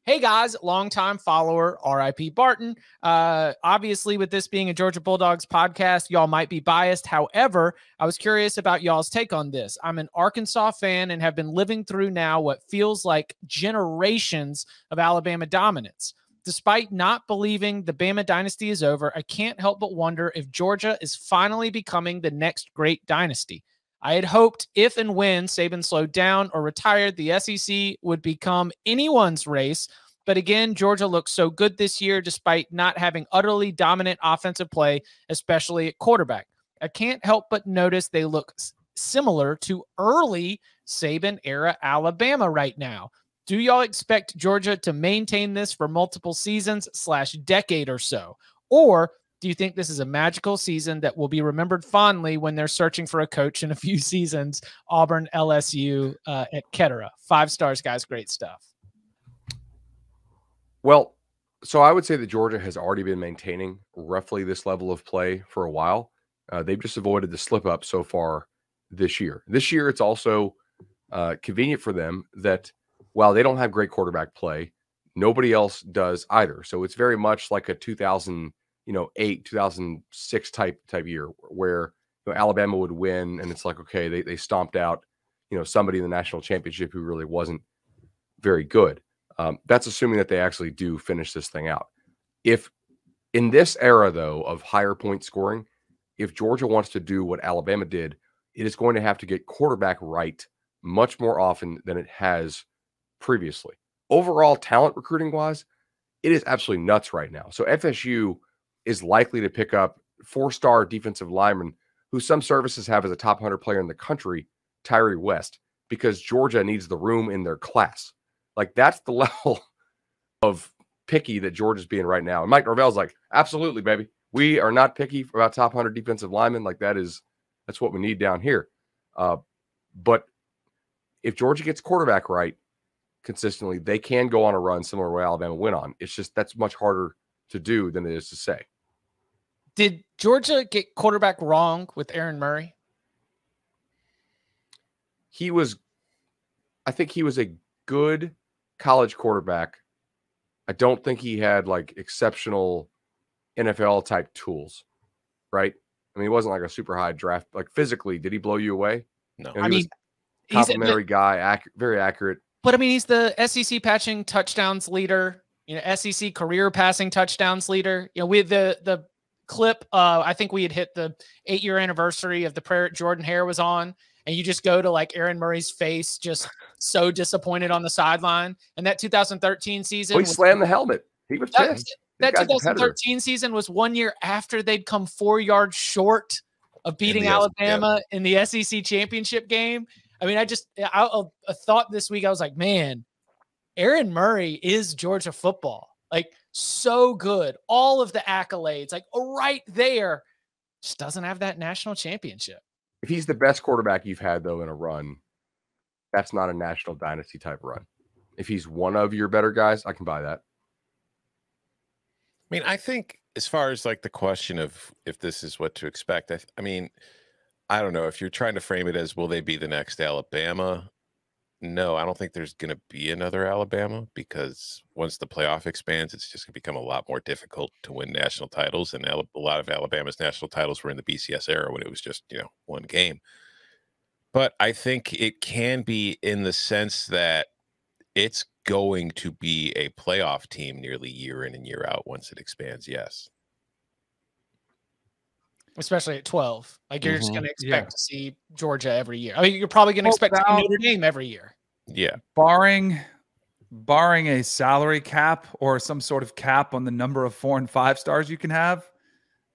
Hey guys, longtime follower, RIP Barton. Obviously, with this being a Georgia Bulldogs podcast, y'all might be biased. However, I was curious about y'all's take on this. I'm an Arkansas fan and have been living through now what feels like generations of Alabama dominance. Despite not believing the Bama dynasty is over, I can't help but wonder if Georgia is finally becoming the next great dynasty. I had hoped if and when Saban slowed down or retired, the SEC would become anyone's race. But again, Georgia looks so good this year despite not having utterly dominant offensive play, especially at quarterback. I can't help but notice they look similar to early Saban-era Alabama right now. Do y'all expect Georgia to maintain this for multiple seasons / decade or so? Or do you think this is a magical season that will be remembered fondly when they're searching for a coach in a few seasons? Auburn, LSU, et cetera. 5 stars, guys. Great stuff. Well, so I would say that Georgia has already been maintaining roughly this level of play for a while. They've just avoided the slip up so far this year. This year, it's also convenient for them that while they don't have great quarterback play, nobody else does either. So it's very much like a 2008, 2006 type year where Alabama would win, and it's like, okay, they stomped out somebody in the national championship who really wasn't very good. That's assuming that they actually do finish this thing out. If in this era, though, of higher point scoring, if Georgia wants to do what Alabama did, it is going to have to get quarterback right much more often than it has previously. Overall, talent recruiting wise, it is absolutely nuts right now. So FSU is likely to pick up 4-star defensive lineman who some services have as a top 100 player in the country, Tyree West, because Georgia needs the room in their class. Like, that's the level of picky that Georgia's being right now. And Mike Norvell's like, absolutely, baby. We are not picky about top 100 defensive linemen. Like, that's what we need down here. But if Georgia gets quarterback right consistently, they can go on a run similar to what Alabama went on. It's just that's much harder to do than it is to say. Did Georgia get quarterback wrong with Aaron Murray? I think he was a good college quarterback. I don't think he had like exceptional NFL type tools, right? I mean, he wasn't like a super high draft. Like physically, did he blow you away? No. He was a complimentary guy, very accurate. But I mean, he's the SEC passing touchdowns leader, SEC career passing touchdowns leader. With the clip, I think we had hit the 8-year anniversary of the prayer Jordan Hare was on, and you just go to like Aaron Murray's face, just so disappointed on the sideline. And that 2013 season, he slammed the helmet. He was pissed. That 2013 season was 1 year after they'd come 4 yards short of beating Alabama in the SEC championship game. I mean, I thought this week, I was like, man, Aaron Murray is Georgia football. Like, so good. All of the accolades, like right there, just doesn't have that national championship. If he's the best quarterback you've had, though, in a run, that's not a national dynasty type run. If he's one of your better guys, I can buy that. I mean, I think as far as like the question of if this is what to expect, I mean, I don't know if you're trying to frame it as, will they be the next Alabama? No, I don't think there's going to be another Alabama, because once the playoff expands, it's just going to become a lot more difficult to win national titles. And a lot of Alabama's national titles were in the BCS era when it was just, one game. But I think it can be in the sense that it's going to be a playoff team nearly year in and year out once it expands. Yes. Especially at 12. Like, you're just going to expect to see Georgia every year. I mean, you're probably going to expect to see Notre Dame every year. Yeah. Barring a salary cap or some sort of cap on the number of 4 and 5 stars you can have,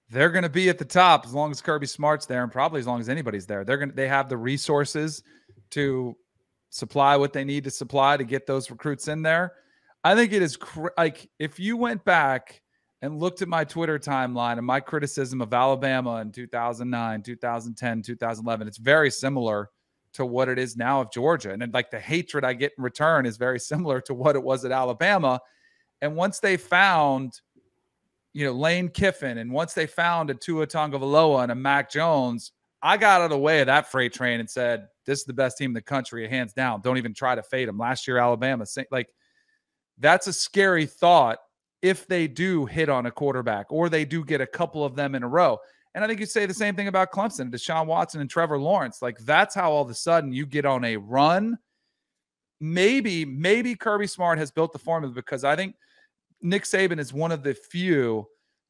they're going to be at the top as long as Kirby Smart's there, and probably as long as anybody's there. They have the resources to supply what they need to supply to get those recruits in there. I think it is like, if you went back and looked at my Twitter timeline and my criticism of Alabama in 2009, 2010, 2011, it's very similar to what it is now of Georgia. And then, like, the hatred I get in return is very similar to what it was at Alabama. And once they found, Lane Kiffin, and once they found a Tua Tagovailoa and a Mac Jones, I got out of the way of that freight train and said, this is the best team in the country, hands down. Don't even try to fade them. Last year, Alabama, like, That's a scary thought if they do hit on a quarterback or they do get a couple of them in a row. And I think you say the same thing about Clemson, Deshaun Watson and Trevor Lawrence. Like, that's how all of a sudden you get on a run. Maybe Kirby Smart has built the formula, because I think Nick Saban is one of the few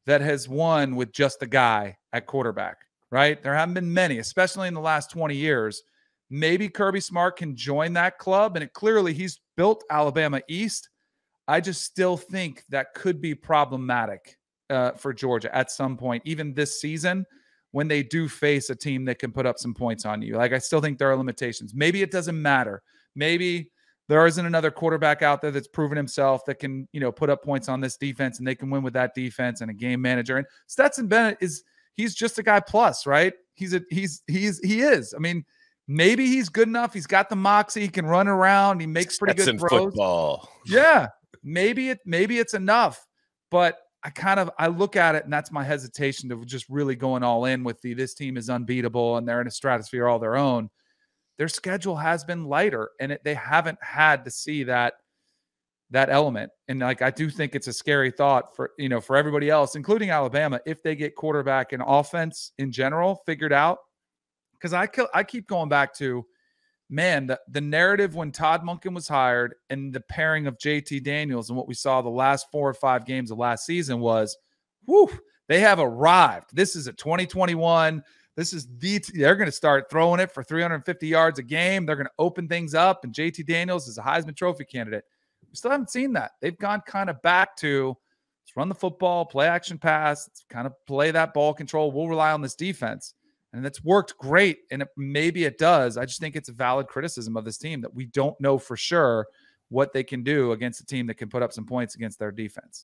that has won with just the guy at quarterback, right? There haven't been many, especially in the last 20 years. Maybe Kirby Smart can join that club, and clearly he's built Alabama East. I just still think that could be problematic for Georgia at some point, even this season, when they do face a team that can put up some points on you. Like, I still think there are limitations. Maybe it doesn't matter. Maybe there isn't another quarterback out there that's proven himself that can, put up points on this defense, and they can win with that defense and a game manager. And Stetson Bennett he's just a guy plus, right? He is. I mean, maybe he's good enough. He's got the moxie. He can run around. He makes pretty good throws. Football. Yeah. Maybe it's enough, but I look at it, and that's my hesitation to just really going all in with this team is unbeatable and they're in a stratosphere all their own. Their schedule has been lighter, and they haven't had to see that element. And like, I do think it's a scary thought for everybody else, including Alabama, if they get quarterback and offense in general figured out. Because I keep going back to, man, the narrative when Todd Monken was hired and the pairing of JT Daniels and what we saw the last 4 or 5 games of last season was, whew, they have arrived. This is a 2021. They're going to start throwing it for 350 yards a game. They're going to open things up, and JT Daniels is a Heisman Trophy candidate. We still haven't seen that. They've gone kind of back to, let's run the football, play action pass, let's kind of play that ball control. We'll rely on this defense. And that's worked great, and maybe it does. I just think it's a valid criticism of this team that we don't know for sure what they can do against a team that can put up some points against their defense.